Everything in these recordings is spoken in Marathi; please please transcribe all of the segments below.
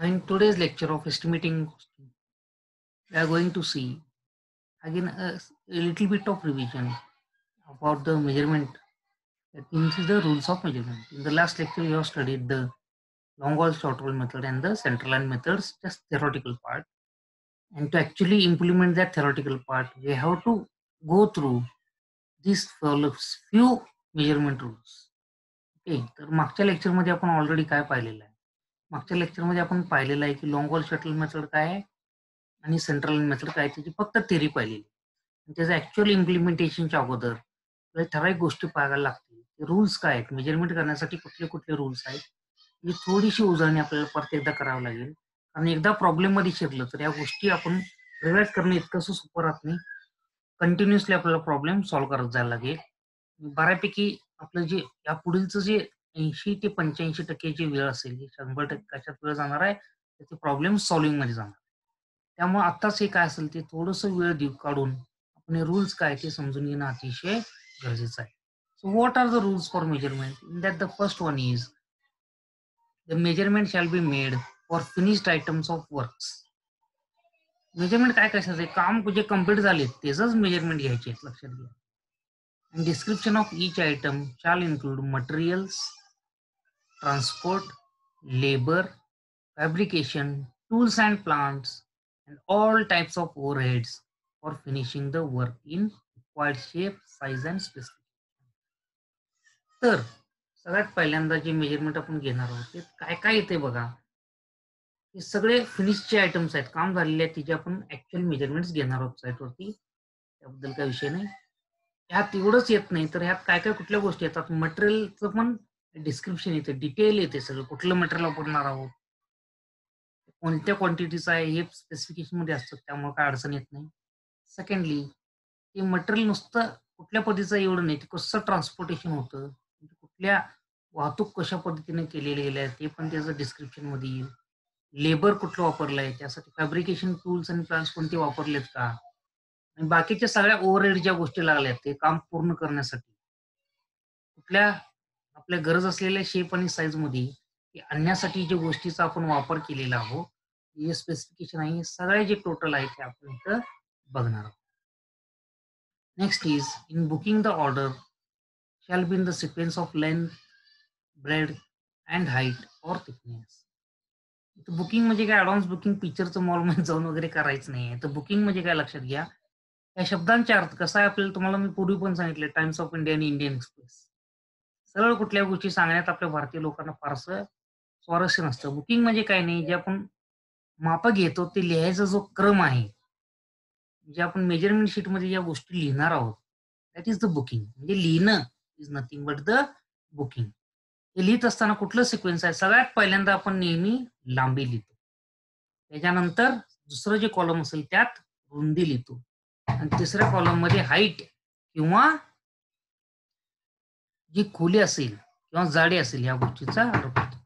In today's lecture of estimating, we are going to see again a little bit of revision about the measurement. That means the rules of measurement. In the last lecture, we have studied the long wall, short wall method and the central line methods, just theoretical part. And to actually implement that theoretical part, we have to go through these few measurement rules. Okay, तर मागच्या लेक्चरमध्ये आपण ऑलरेडी काय पाहिलेलं आहे? मागच्या लेक्चरमध्ये आपण पाहिलेलं आहे की लॉंग वॉल शटल मेथड काय आहे आणि सेंट्रल मेथड काय, त्याची फक्त थिअरी पाहिलेली. त्याचं ऍक्च्युअल इम्प्लिमेंटेशनच्या अगोदर ठराविक गोष्टी पाहायला लागतील. रूल्स काय आहेत, मेजरमेंट करण्यासाठी कुठले कुठले रूल्स आहेत, ही थोडीशी उजळणी आपल्याला परत एकदा करावं लागेल. आणि एकदा प्रॉब्लेम मध्ये शिरलं तर या गोष्टी आपण रिवाइज करणं इतकंसं सोपं राहत नाही. कंटिन्युअसली आपल्याला प्रॉब्लेम सॉल्व्ह करत जायला लागेल. बऱ्यापैकी आपलं जे या पुढीलचं जे 80 ते 85% जी वेळ असेल, ही 100% कशात वेळ जाणार आहे, तर ते प्रॉब्लेम सॉल्व्हिंग मध्ये जाणार. त्यामुळे आत्ताच हे काय असेल ते थोडंसं वेळ काढून आपण हे रूल्स काय ते समजून घेणं अतिशय गरजेचं आहे. So what are the rules for measurement? In that the first one is the measurement shall be made for finished items of works. Measurement काय कशाचं आहे, काम जे कम्प्लीट झाले त्याचंच मेजरमेंट घ्यायचे, लक्षात घ्या. And description of each item shall include materials, transport, labor, fabrication, tools and plants, and all types of overheads for finishing the work in required shape, size and specification. तर सगळ्यात पहिल्यांदा जे मेजरमेंट आपण घेणार आहोत ते काय काय येते बघा. हे सगळे फिनिशचे आयटम्स आहेत, काम झालेले आहेत, तिचे आपण ऍक्च्युअल मेजरमेंट्स घेणार आहोत साईटवरती. त्याबद्दल काही विषय नाही. ह्यात एवढंच येत नाही, तर ह्यात काय काय कुठल्या गोष्टी येतात, मटेरियलचं पण डिस्क्रिप्शन येते, डिटेल येते, सगळं कुठलं मटेरियल वापरणार आहोत, कोणत्या क्वांटिटीचं आहे हे स्पेसिफिकेशन मध्ये असतं, त्यामुळे काय अडचण येत नाही. सेकंडली, ते मटेरियल नुसतं कुठल्या पद्धतीचं एवढं नाही, ते कसं ट्रान्सपोर्टेशन होतं, कुठल्या वाहतूक कशा पद्धतीने केलेली गेल्या ते पण त्याचं डिस्क्रिप्शन मध्ये येईल. लेबर कुठलं वापरलं आहे, त्यासाठी फॅब्रिकेशन टूल्स आणि प्लान्स कोणते वापरलेत का, आणि बाकीच्या सगळ्या ओव्हरहेड ज्या गोष्टी लागल्यात ते काम पूर्ण करण्यासाठी कुठल्या आपल्या गरज असलेल्या शेप आणि साईज मध्ये आणण्यासाठी जे गोष्टीचा आपण वापर केलेला आहोत, जे स्पेसिफिकेशन आहे, हे सगळे जे टोटल आहे ते आपण इथं बघणार आहोत. Next is in booking the order shall be in the sequence of length, bread and height और थिकनेस. बुकिंग म्हणजे काय, ऍडव्हान्स बुकिंग पिक्चरचं मॉलमध्ये जाऊन वगैरे करायचं नाही. तर बुकिंग म्हणजे काय लक्षात घ्या, या शब्दांचे अर्थ कसा आहे, आपल्याला तुम्हाला मी पूर्वी पण सांगितले, टाइम्स ऑफ इंडिया आणि इंडियन एक्सप्रेस. सरळ कुठल्या गोष्टी सांगण्यात आपल्या भारतीय लोकांना फारसं स्वारस्य नसतं. बुकिंग म्हणजे काय नाही, जे आपण मापं घेतो ते लिहायचा जो क्रम आहे, जे आपण मेजरमेंट शीटमध्ये ज्या गोष्टी लिहिणार आहोत, दॅट इज द बुकिंग. म्हणजे लिहिणं is nothing but the booking. हे लिहित असताना कुठलं सिक्वेन्स आहे, सगळ्यात पहिल्यांदा आपण नेहमी लांबी लिहितो, त्याच्यानंतर दुसरं जे कॉलम असेल त्यात रुंदी लिहितो, आणि तिसऱ्या कॉलम मध्ये हाईट किंवा जी खोली असेल किंवा जाडी असेल या गोष्टीचा अर्थ होतो.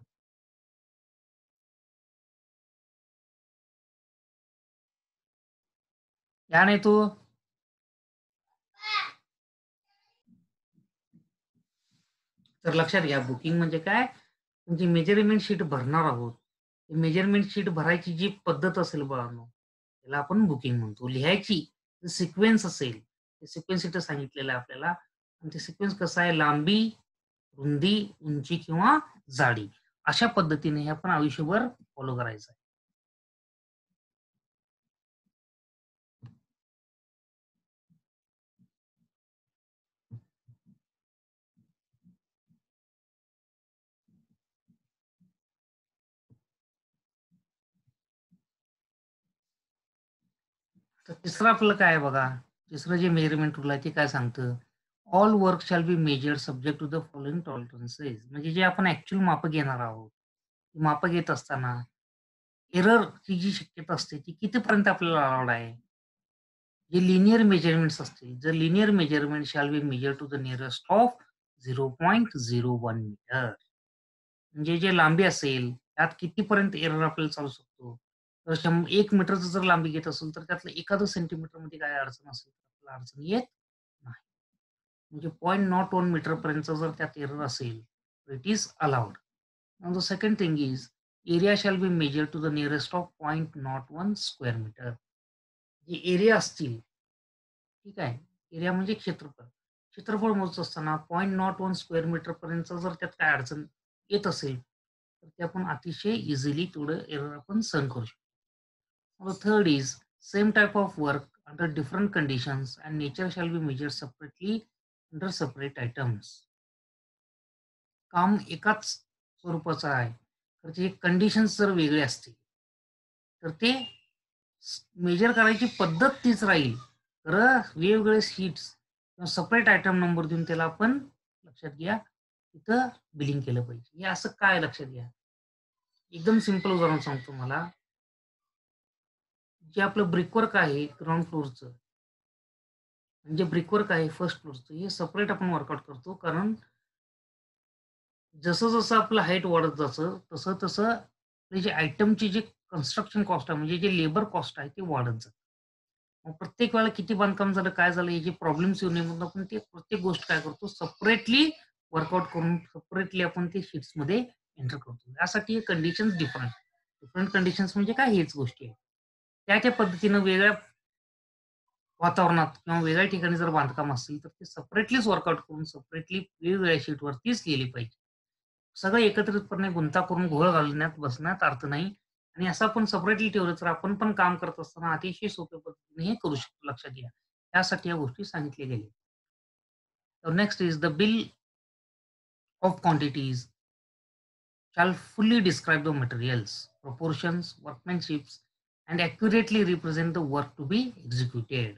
याने तो तर लक्षात घ्या, बुकिंग म्हणजे काय, म्हणजे मेजरमेंट शीट भरणार आहोत, मेजरमेंट शीट भरायची जी पद्धत असेल बाळांनो, त्याला आपण बुकिंग म्हणतो. लिहायची सिक्वेन्स असेल, ते सिक्वेन्स इथं सांगितलेलं आहे आपल्याला, आणि ते सिक्वेन्स कसं आहे, लांबी, रुंदी, उंची किंवा जाडी, अशा पद्धतीने हे आपण आयुष्यभर फॉलो करायचं आहे. तर तिसरं आपलं काय आहे बघा, तिसरं जे मेजरमेंट रूल आहे ते काय सांगतं, all work shall be measured subject to the following tolerances. म्हणजे जे आपण ऍक्च्युअल मापं घेणार आहोत, मापं घेत असताना एररची जी शक्यता असते ती कितीपर्यंत आपल्याला अलाउड आहे. जे लिनियर मेजरमेंट्स असतील, जर linear measurement shall be measure to the nearest of 0.01 metre. म्हणजे जे लांबी असेल त्यात कितीपर्यंत एरर आपल्याला चालू शकतो. तर 1 मीटरचं जर लांबी घेत असेल तर त्यातलं एखादं सेंटीमीटर मध्ये काय अडचण असेल तर आपल्याला अडचण येत नाही. म्हणजे 0.01 मीटर पर्यंत जर त्यात एरर असेल, it is allowed. The second thing is area shall be measure to the nearest of 0.01 square metre. जे एरिया असतील, ठीक आहे. एरिया म्हणजे क्षेत्रफळ. क्षेत्रफळ मोजत असताना 0.01 स्क्वेअर मीटर पर्यंत जर त्यात काय अडचण येत असेल, तर ते आपण अतिशय इझिली तेवढं एरर आपण सहन करू शकतो. The third is same type of work under different conditions and nature shall be measured separately under separate items. काम एकाच स्वरूपाचं आहे, तर त्याची कंडिशन्स जर वेगळे असतील, तर ते मेजर करायची पद्धत तीच राहील. तर वेगवेगळे शीट्स किंवा सेपरेट आयटम नंबर देऊन त्याला आपण लक्षात घ्या, तिथं बिलिंग केलं पाहिजे. हे असं काय लक्षात घ्या. एकदम सिंपल उदाहरण सांगतो मला. जे आपलं ब्रिकवर्क आहे ग्राउंड फ्लोअरचं, म्हणजे ब्रिकवर्क आहे फर्स्ट फ्लोअरचं, हे सेपरेट आपण वर्कआउट करतो. कारण जसं-जसं आपलं हाईट वाढत जातं, तसं-तसं आपले जे आयटमची जी कन्स्ट्रक्शन कॉस्ट आहे, म्हणजे जे लेबर कॉस्ट आहे, ते वाढत जातं. मग प्रत्येक वेळेला किती बांधकाम झालं, काय झालं, हे जे प्रॉब्लेम्स येऊ नये म्हणून आपण ते प्रत्येक गोष्ट काय करतो, सेपरेटली वर्कआउट करून सेपरेटली आपण ते शीट्समध्ये एंटर करतो. यासाठी कंडिशन्स डिफरंट. डिफरंट कंडिशन्स म्हणजे काय, हेच गोष्टी आहेत. त्या पद्धतीनं वेगळ्या वातावरणात किंवा वेगळ्या ठिकाणी जर बांधकाम असेल, तर ते सेपरेटलीच वर्कआउट करून सेपरेटली वेगवेगळ्या शीटवरतीच लिहिली पाहिजे. सगळं एकत्रितपणे गुंता करून घोळ घालण्यात बसण्यात अर्थ नाही. आणि असं आपण सेपरेटली ठेवलं तर आपण पण काम करत असताना अतिशय सोप्या पद्धतीने हे करू शकतो, लक्षात घ्या. त्यासाठी या गोष्टी सांगितल्या गेल्या. तर next is the bill of quantities shall fully describe the materials, proportions, workmanships, and accurately represent the work to be executed.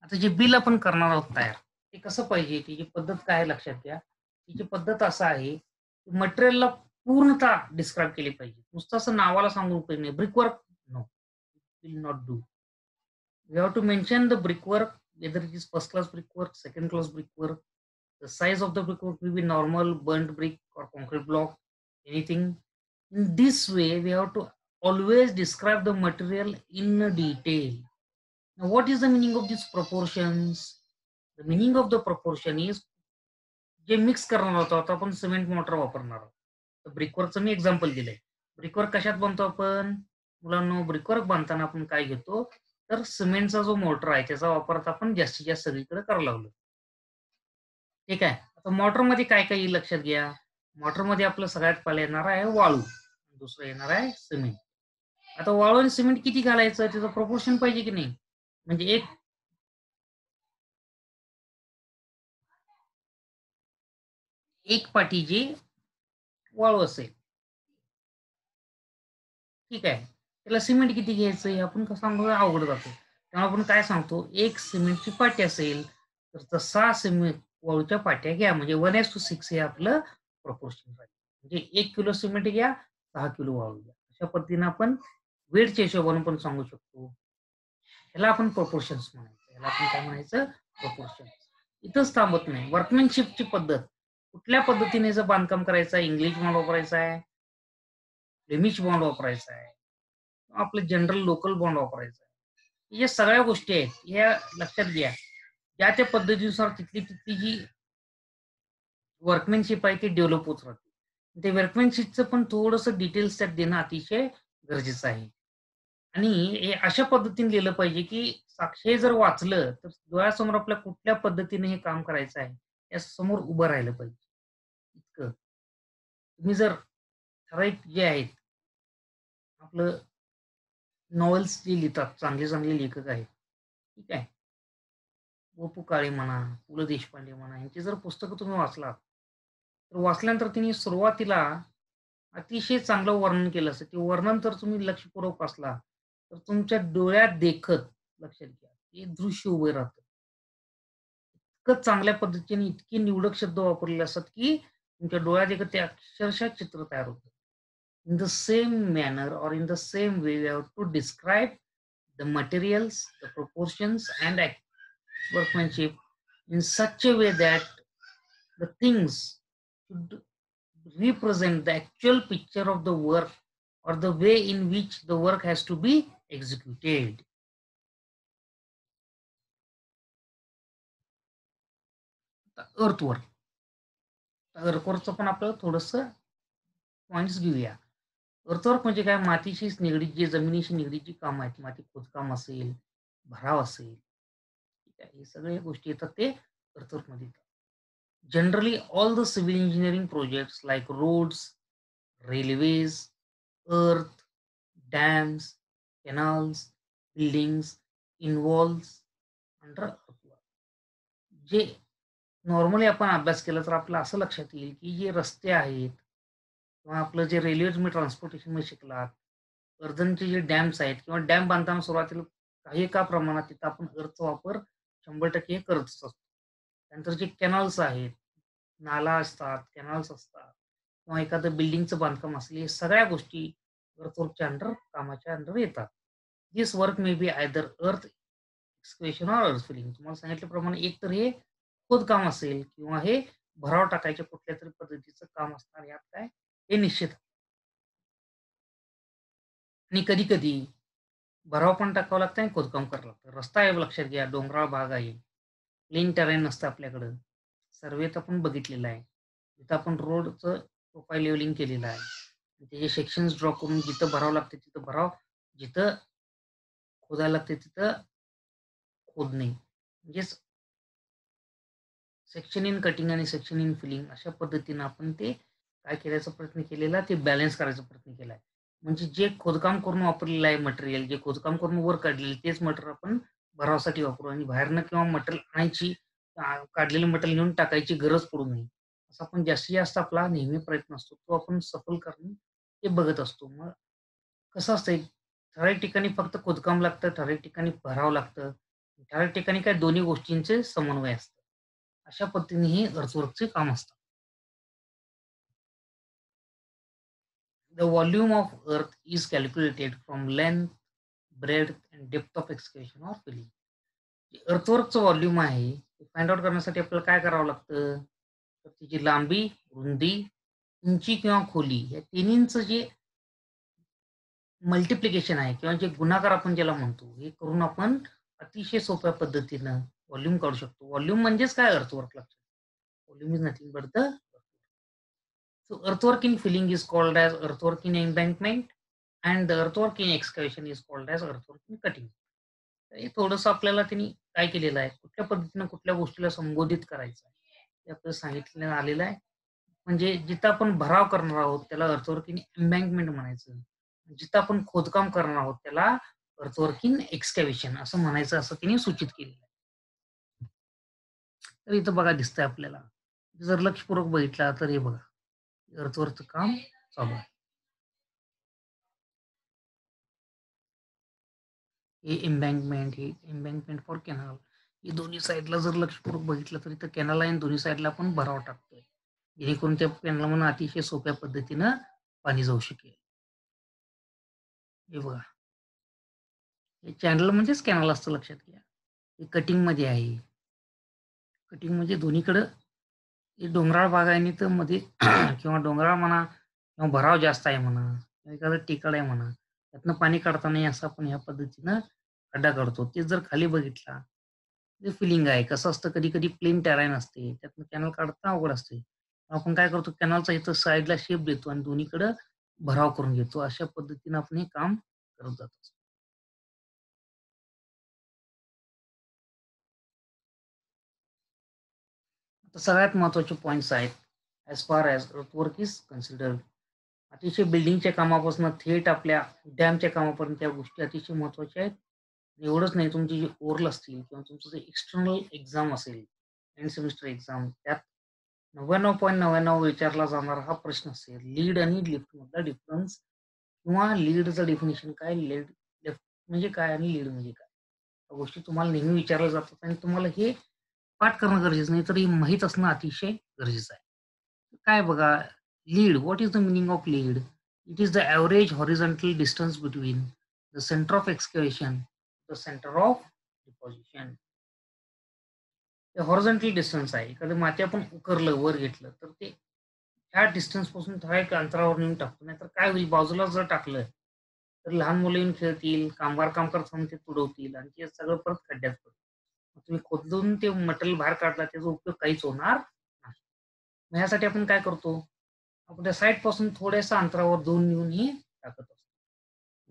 आता जे बिल आपण करणार आहोत तयार, ते कसं पाहिजे, त्याची पद्धत काय आहे लक्षात घ्या. त्याची पद्धत असं आहे, मटेरियलला पूर्णतः डिस्क्राईब केली पाहिजे. नुसतं असं नावाला सांगून उपयोग नाही. Brickwork no, will not do. We have to mention the brickwork, whether it is first class brickwork, second class brickwork. The size of the brickwork will be normal, burnt brick or concrete block, anything. In this way, we have to always describe the material in detail. Now, what is the meaning of these proportions? The meaning of the proportion is जे मिक्स करणार आहोत, आता आपण सिमेंट मोटर वापरणार आहोत. तर ब्रिकवर्कचं मी एक्झाम्पल दिलंय. ब्रिकवर्क कशात बनतो आपण? मुलांनो, ब्रिकवर्क बांधताना आपण काय घेतो, तर सिमेंटचा जो मोर्टर आहे त्याचा वापर आता आपण जास्तीत जास्त सगळीकडे करायला लागलो. ठीक आहे. आता मोटरमध्ये काय काय येईल लक्षात घ्या. मोटरमध्ये आपलं सगळ्यात पहिला येणार आहे वाळू, दुसरं येणार आहे सिमेंट. आता वाळू आणि सिमेंट किती घालायचं त्याचं प्रपोर्शन पाहिजे की नाही. म्हणजे एक पाटी जी वाळू असेल, ठीक आहे. त्याला सिमेंट किती घ्यायचं हे आपण कसं सांगतो, अवघड जातो. तेव्हा आपण काय सांगतो, एक सिमेंटची पाटी असेल तर तसा सिमेंट वाळूच्या पाट्या घ्या. म्हणजे 1:6 हे आपलं प्रपोर्शन राहील. म्हणजे 1 किलो सिमेंट घ्या, 6 किलो वाळू घ्या. अशा पद्धतीने आपण वेटच्या हिशोबाने पण सांगू शकतो. ह्याला आपण प्रपोर्शन्स म्हणायचं. ह्याला आपण काय म्हणायचं, प्रपोर्शन्स. इथंच थांबत नाही. वर्कमॅनशिपची पद्धत, कुठल्या पद्धतीने जर बांधकाम करायचं आहे, इंग्लिश बॉन्ड वापरायचा आहे, फ्लेमिश बॉन्ड वापरायचा आहे, आपलं जनरल लोकल बॉन्ड वापरायचा आहे. या सगळ्या गोष्टी आहेत, या लक्षात घ्या. ज्या त्या पद्धतीनुसार तिथली तिथली जी वर्कमॅनशिप आहे ती डेव्हलप होत राहते. ते वर्कमॅनशिपचं पण थोडंसं डिटेल्स त्यात देणं अतिशय गरजेचं आहे. आणि हे अशा पद्धतीने लिहिलं पाहिजे, की साक्षी जर वाचलं, तर डोळ्यासमोर आपल्या कुठल्या पद्धतीने हे काम करायचं आहे, या समोर उभं राहिलं पाहिजे. इतकं. तुम्ही जर ठराविक जे आहेत, आपलं नॉवेल्स जे लिहितात, चांगले-चांगले लेखक आहेत, ठीक आहे. व.पु. काळे म्हणा, पु. ल. देशपांडे म्हणा, यांची जर पुस्तकं तुम्ही वाचलात, तर वाचल्यानंतर त्यांनी सुरुवातीला अतिशय चांगलं वर्णन केलं असतं. ते वर्णन जर तुम्ही लक्षपूर्वक वाचला, तर तुमच्या डोळ्यात देखत, लक्षात घ्या, हे दृश्य उभं राहतं. इतकं चांगल्या पद्धतीने इतके निवडक शब्द वापरलेले असतात, की तुमच्या डोळ्यात देखत ते अक्षरशः चित्र तयार होतं. In the same manner or in the same way, we have to describe the materials, the proportions, and workmanship in such a way that the things should represent the actual picture of the work or the way in which the work has to be executed. Earthwork, अर्थवर्कचं पण आपलं थोडंसं पॉइंट्स घेऊया. अर्थवर्क म्हणजे काय? मातीशी निगडीत जे जमिनीशी निगडीत जी कामं आहेत, माती खोदकाम असेल, भराव असेल, ठीक आहे. हे सगळ्या गोष्टी येतात ते अर्थवर्कमध्ये येतात. Generally all the civil engineering projects like roads, railways, earth, dams, canals, buildings involves under earthwork. जे नॉर्मली आपण अभ्यास केला तर आपल्याला असं लक्षात येईल, की जे रस्ते आहेत किंवा आपलं जे रेल्वे तुम्ही ट्रान्सपोर्टेशनमध्ये शिकलात, अर्धनचे जे डॅम्स आहेत किंवा डॅम बांधताना सुरुवातीला काही का प्रमाणात तिथं आपण अर्थचा वापर 100% करतच असतो. त्यानंतर जे कॅनल्स आहेत, नाला असतात, कॅनल्स असतात किंवा एखादं बिल्डिंगचं बांधकाम असेल, हे सगळ्या गोष्टी अर्थवर्कच्या अंडर कामाच्या अंडर येतात. This work may be either अर्थ एक्सकॅव्हेशन ऑर अर्थ फिलिंग. तुम्हाला सांगितल्याप्रमाणे एक तर हे खोदकाम असेल किंवा हे भराव टाकायच्या कुठल्यातरी पद्धतीचं काम असणार यात काय हे निश्चित. आणि कधी-कधी भराव पण टाकावं लागतं आणि खोदकाम करावं लागतं. रस्ता आहे लक्षात घ्या, डोंगराळ भाग आहे, प्लेन टेरेन नसतं आपल्याकडं. सर्वेत आपण बघितलेला आहे. तिथं आपण रोडचं प्रोफाइल लेव्हलिंग केलेलं आहे. त्याचे सेक्शन्स ड्रॉ करून जिथं भरावं लागतं तिथं भराव, जिथं खोदायला लागते तिथं खोदणे. म्हणजेच सेक्शन इन कटिंग आणि सेक्शन इन फिलिंग अशा पद्धतीनं आपण ते काय करायचा प्रयत्न केलेला, ते बॅलन्स करायचा प्रयत्न केलाय. म्हणजे जे खोदकाम करून वापरलेलं आहे मटेरियल, जे खोदकाम करून वर काढलेलं तेच मटेरियल आपण भरावासाठी वापरू आणि बाहेरनं किंवा मटेरियल आणायची काढलेलं मटेरियल घेऊन टाकायची गरज पडू नये. असा आपण जास्तीत जास्त आपला नेहमी प्रयत्न असतो. तो आपण सफल करणे हे बघत असतो. मग कसं असतंय, ठराविक ठिकाणी फक्त खोदकाम लागतं, ठराविक ठिकाणी भराव लागतं, ठराविक ठिकाणी काय दोन्ही गोष्टींचे समन्वय असतं. अशा पद्धतीने हे अर्थवर्कचे काम असतं. The volume of earth is calculated from length, breadth and depth of excavation or filling. अर्थवर्कचं व्हॉल्यूम आहे, ते फाइंड आउट करण्यासाठी आपल्याला काय करावं लागतं? तर त्याची लांबी, रुंदी, उंची किंवा खोली या तिन्हींचं जे मल्टिप्लिकेशन आहे किंवा जे गुणाकार आपण ज्याला म्हणतो, हे करून आपण अतिशय सोप्या पद्धतीनं व्हॉल्यूम काढू शकतो. व्हॉल्यूम म्हणजेच काय अर्थवर्क लक्षात. Volume is nothing but the. So earthwork in filling is called as earthwork in embankment and the earthwork in excavation is called as earthwork in cutting. तर हे थोडंसं आपल्याला त्यांनी काय केलेलं आहे, कुठल्या पद्धतीनं कुठल्या गोष्टीला संबोधित करायचं आहे, हे आपल्याला सांगितलं आलेलं आहे. म्हणजे जिथं आपण भराव करणार आहोत त्याला अर्थवर्क इन एम्बँकमेंट म्हणायचं. जिथं आपण खोदकाम करणार आहोत त्याला अर्थवर्क इन एक्सकॅव्हेशन असं म्हणायचं असं त्यांनी सूचित केलेलं आहे. तर इथं बघा दिसतंय आपल्याला. जर लक्षपूर्वक बघितला तर हे बघा, अर्थवर्कचं काम चालू आहे. हे एम्बँकमेंट फॉर कॅनल. हे दोन्ही साईडला जर लक्षपूर्वक बघितलं तर इथं कॅनल आहे आणि दोन्ही साईडला आपण भराव टाकतोय. जेणेकरून त्या कॅनलमधून अतिशय सोप्या पद्धतीनं पाणी जाऊ शकेल. हे बघा, हे चॅनल म्हणजेच कॅनल असतं लक्षात घ्या. हे कटिंगमध्ये आहे. कटिंग म्हणजे दोन्हीकडं हे डोंगराळ भाग आहे आणि तर मध्ये किंवा डोंगराळ म्हणा किंवा भराव जास्त आहे म्हणा, किंवा एखादं टेकड आहे म्हणा, त्यातनं पाणी काढता नाही असं आपण ह्या पद्धतीनं खड्डा काढतो. ते जर खाली बघितला, ते फिलिंग आहे. कसं असतं कधी-कधी प्लेन टेराईन असते. त्यातनं कॅनल काढता अवघड असते. आपण काय करतो कॅनलचा इथं साईडला शेप देतो आणि दोन्हीकडं भराव करून घेतो. अशा पद्धतीनं आपण हे काम करत जातो. आता सगळ्यात महत्त्वाचे पॉइंट्स आहेत. As far as earthwork is considered. अतिशय बिल्डिंगच्या कामापासून थेट आपल्या डॅमच्या कामापर्यंत त्या गोष्टी अतिशय महत्त्वाच्या आहेत. एवढंच नाही, तुमची जी ओरल असतील किंवा तुमचं जे एक्सटर्नल एक्झाम असेल, एंड सेमिस्टर एक्झाम, त्यात 99.99 विचारला जाणारा हा प्रश्न असेल, लीड आणि लिफ्टमधला डिफरन्स किंवा लीडचं डेफिनिशन काय, लिफ्ट म्हणजे काय आणि लीड म्हणजे काय? या गोष्टी तुम्हाला नेहमी विचारल्या जातात आणि तुम्हाला हे पाठ करणं गरजेचं नाही, तर हे माहीत असणं अतिशय गरजेचं आहे. काय बघा, lead, what is the meaning of lead? It is the average horizontal distance between the centre of excavation, the centre of deposition. ते हॉरिझॉन्टल डिस्टन्स आहे. एखादं माती आपण उकरलं, वर घेतलं, तर ते ह्या डिस्टन्स पासून ठराविक अंतरावर नेऊन टाकतो. नाहीतर काय होईल, बाजूला जर टाकलं, तर लहान मुलं येऊन खेळतील, कामगार काम करताना ते तुडवतील आणि ते सगळं परत खड्ड्यात पडेल. मग तुम्ही खोदून ते मटेरियल बाहेर काढला, त्याचा उपयोग काहीच होणार नाही. मग ह्यासाठी आपण काय करतो, आपण त्या साईटपासून थोड्याशा अंतरावर 2 नेऊन हे टाकत असतो.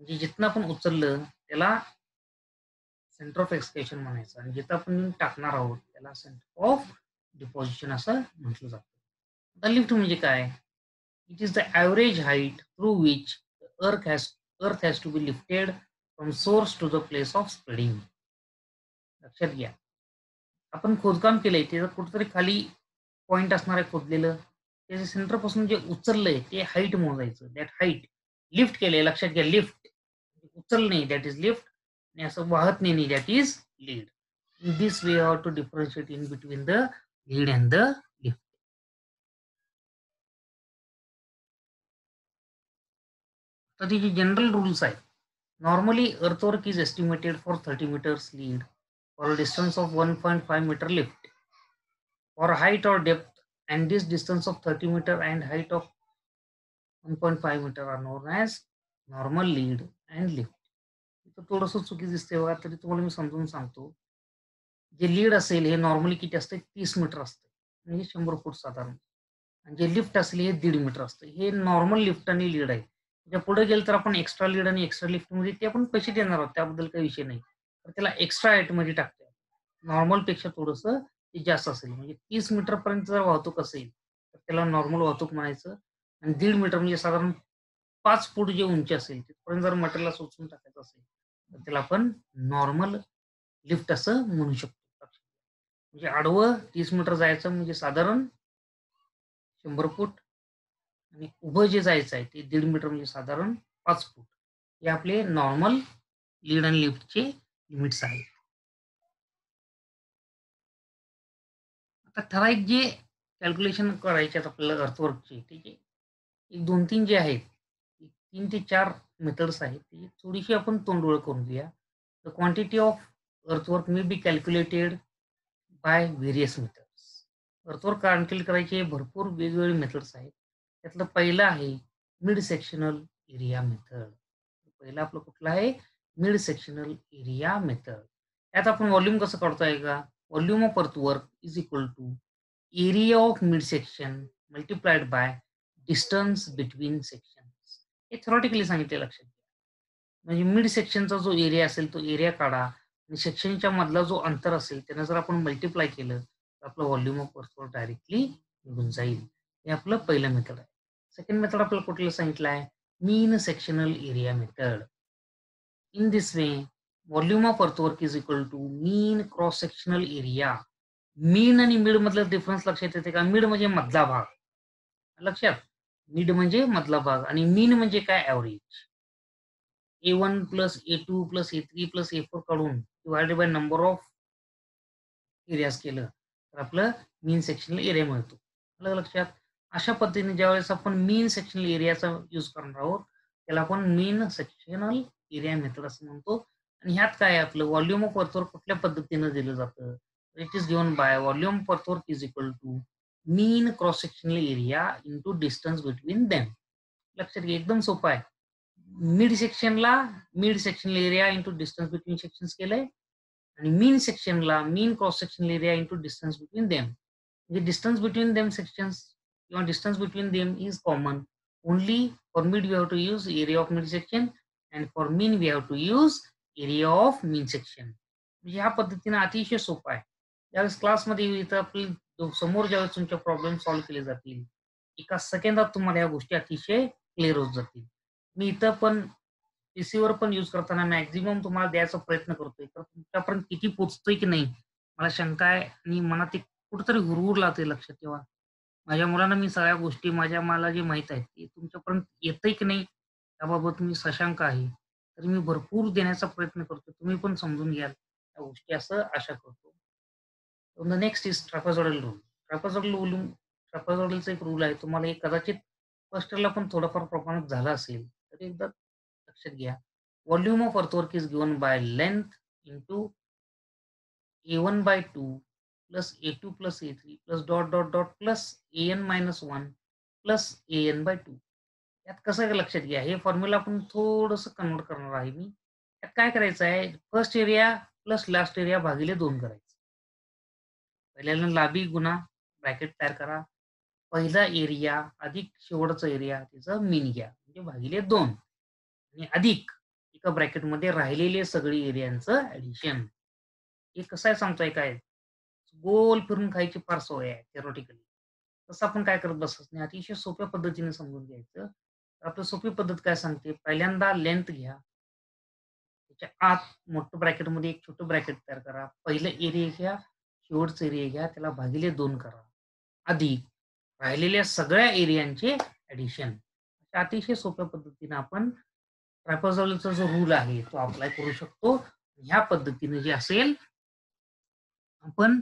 म्हणजे जिथनं आपण उचललं त्याला सेंटर ऑफ एक्सकेशन म्हणायचं आणि जिथं आपण टाकणार आहोत त्याला सेंटर ऑफ डिपॉझिशन असं म्हटलं जातं. आता लिफ्ट म्हणजे काय? It is the average height through which earth has to be lifted from source to the place of spreading. लक्षात घ्या. आपण खोदकाम केलंय त्याचं कुठेतरी खाली पॉइंट असणार आहे खोदलेलं. त्याच्या सेंटर पासून जे उचललंय ते हाईट मोजायचं. दॅट हाईट लिफ्ट केलंय लक्षात घ्या. लिफ्ट उचलणे दॅट इज लिफ्ट आणि असं वाहत नेणे that is lead. In this way have to differentiate in between the lead and the lift. तर तिचे जनरल रूल्स आहेत. Normally earthwork is estimated for 30 meters lead for a distance of 1.5 meter lift for height or depth, and this distance of 30 meter and height of 1.5 meter are known as normal lead and lift. इथं थोडंसं चुकी दिसते बघा, तरी तुम्हाला मी समजून सांगतो. जे लीड असेल हे नॉर्मली किती असते? 30 मीटर असते, म्हणजे 100 फूट साधारण. आणि जे लिफ्ट असेल हे 1.5 मीटर असतं. हे नॉर्मल लिफ्ट आणि लीड आहे. त्याच्या पुढे गेलं तर आपण एक्स्ट्रा लीड आणि एक्स्ट्रा लिफ्ट मध्ये ते आपण पैसे देणार आहोत, त्याबद्दल काही विषय नाही. तर त्याला एक्स्ट्रा हाईट मध्ये टाकतो. नॉर्मल पेक्षा थोडंसं ते जास्त असेल, म्हणजे 30 मीटर पर्यंत जर वाहतूक असेल तर त्याला नॉर्मल वाहतूक म्हणायचं. आणि 1.5 मीटर म्हणजे साधारण 5 फूट जे उंची असेल तिथपर्यंत जर मटेरियल उचलून टाकायचं असेल तर त्याला आपण नॉर्मल लिफ्ट असं म्हणू शकतो. म्हणजे आडवं 30 मीटर जायचं म्हणजे साधारण 100 फूट आणि उभं जे जायचं आहे ते 1.5 मीटर म्हणजे साधारण 5 फूट. हे आपले नॉर्मल लीड आणि लिफ्टचे लिमिट्स आहेत. आता ठराविक जे कॅल्क्युलेशन करायचे आहेत आपल्याला अर्थवर्कचे, ठीक आहे. एक 2-3 जे आहेत, 3 ते 4 मेथड्स आहेत. ती थोडीशी आपण तोंडओळख करून घेऊया. The quantity of earthwork may be calculated by various methods. Earthwork calculate करायचे भरपूर वेगवेगळे मेथड्स आहेत. त्यातलं पहिलं आहे मिड सेक्शनल एरिया मेथड. पहिलं आपलं कुठलं आहे? Mid sectional area method. त्यात आपण व्हॉल्यूम कसं काढतोय का? Volume of earthwork is equal to area of mid section multiplied by distance between sections. हे थेरॉटिकली सांगितले, लक्षात घ्या. म्हणजे मिड सेक्शनचा जो एरिया असेल तो एरिया काढा आणि सेक्शनच्या मधला जो अंतर असेल त्यानं जर आपण मल्टिप्लाय केलं तर आपलं व्हॉल्यूम ऑफ अर्थवर्क डायरेक्टली निघून जाईल. हे आपलं पहिलं मेथड आहे. सेकंड मेथड आपल्याला कुठलं सांगितलं आहे? Mean sectional area method. In this way volume of earthwork is equal to mean cross sectional area. Mean आणि मिड मधला डिफरन्स लक्षात येते का? मिड म्हणजे मधला भाग, लक्षात. मिड म्हणजे मधला भाग आणि मीन म्हणजे काय? Average. A1 plus A2 plus A3 plus A4 काढून divided by number of areas केलं तर आपलं मीन सेक्शनल एरिया मिळतो. आलं लक्षात? अशा पद्धतीने ज्यावेळेस आपण मीन सेक्शनल एरियाचा यूज करणार आहोत त्याला आपण मीन सेक्शनल एरिया मेथड असं म्हणतो. आणि ह्यात काय आपलं व्हॉल्यूम ऑफ अर्थवर्क कुठल्या पद्धतीनं दिलं जातं? It is given by volume of earthwork is equal to mean cross sectional area into distance between them. लक्षात घ्या, एकदम सोपं आहे. Mid sectional area into distance between sections केलंय आणि मीन सेक्शनला mean cross sectional area into distance between them. म्हणजे डिस्टन्स बिटवीन देम सेक्शन्स किंवा distance between them is common. Only for mid we have to use area of mid section and for mean we have to use area of mean section. म्हणजे ह्या पद्धतीने अतिशय सोपं आहे. ज्यावेळेस क्लासमध्ये इथं आपली समोर ज्यावेळेस तुमचे प्रॉब्लेम सॉल्व्ह केले जातील एका सेकंदात तुम्हाला या गोष्टी अतिशय क्लिअर होत जातील. मी इथं पण पीसीवर पण यूज करताना मॅक्झिमम तुम्हाला द्यायचा प्रयत्न करतोय, तर तुमच्यापर्यंत किती पोहोचतोय की नाही मला शंका आहे आणि मनात ते कुठेतरी हुरहुर लावते. लक्षात ठेवा, माझ्या मुलांना मी सगळ्या गोष्टी मला जे माहित आहेत ते तुमच्यापर्यंत येतंय की नाही याबाबत मी सशंक आहे. तर मी भरपूर देण्याचा प्रयत्न करतो, तुम्ही पण समजून घ्याल त्या गोष्टी असं आशा करतो. The next is trapezoidal rule. ट्रॅपेझॉइडलचा एक रूल आहे, तुम्हाला एक कदाचित फर्स्ट इयरला पण थोडंफार प्रमाणात झालं असेल तर एकदा लक्षात घ्या. Volume of earthwork is given by length into A1 by 2 plus A2 plus A3 plus dot dot dot plus AN minus 1 plus AN by 2. यात कसं लक्षात घ्या, हे फॉर्म्युला आपण थोडंसं कन्वर्ट करणार आहे मी. यात काय करायचं आहे? First area plus last area भागिले 2 करायचं. पहिल्याला लांबी गुणा ब्रॅकेट तयार करा. पहिला एरिया अधिक शेवटचा एरिया त्याचं मीन घ्या म्हणजे भागिले 2. आणि अधिक एका ब्रॅकेटमध्ये राहिलेले सगळे एरियांचं ॲडिशन. हे कसं आहे सांगतोय काय? गोल फिरून खायची फार सवय आहे थिअरॉटिकली. तसं आपण काय करत बसत नाही. अतिशय सोप्या पद्धतीने समजून घ्यायचं. आपली सोपी पद्धत काय सांगते, पहिल्यांदा लेंथ घ्या. त्याच्या आत मोठं ब्रॅकेटमध्ये एक छोटं ब्रॅकेट तयार करा. पहिलं एरिया घ्या, शेवटचं एरिया घ्या, त्याला भागिले 2 करा. अधिक राहिलेल्या सगळ्या एरियांचे ॲडिशन. अतिशय सोप्या पद्धतीने आपण ट्रायपॉझॉइडलचा जो रूल आहे तो अप्लाय करू शकतो. ह्या पद्धतीने जे असेल, आपण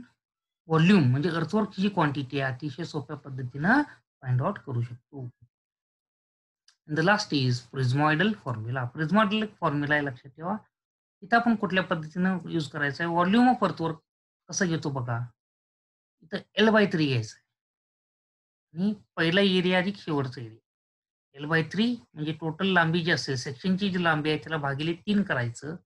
व्हॉल्यूम म्हणजे अर्थवर्कची जी क्वांटिटी आहे अतिशय सोप्या पद्धतीनं फाइंड आउट करू शकतो. The last is prismoidal formula. Prismoidal formula आहे लक्षात ठेवा. इथं आपण कुठल्या पद्धतीनं यूज करायचं आहे, व्हॉल्यूम ऑफ अर्थवर्क कसं घेतो बघा. इथं L/3 घ्यायचं आणि पहिला एरिया अधिक शेवटचा एरिया. L/3 म्हणजे टोटल लांबी जी असेल, सेक्शनची जी लांबी आहे त्याला भागिले 3 करायचं.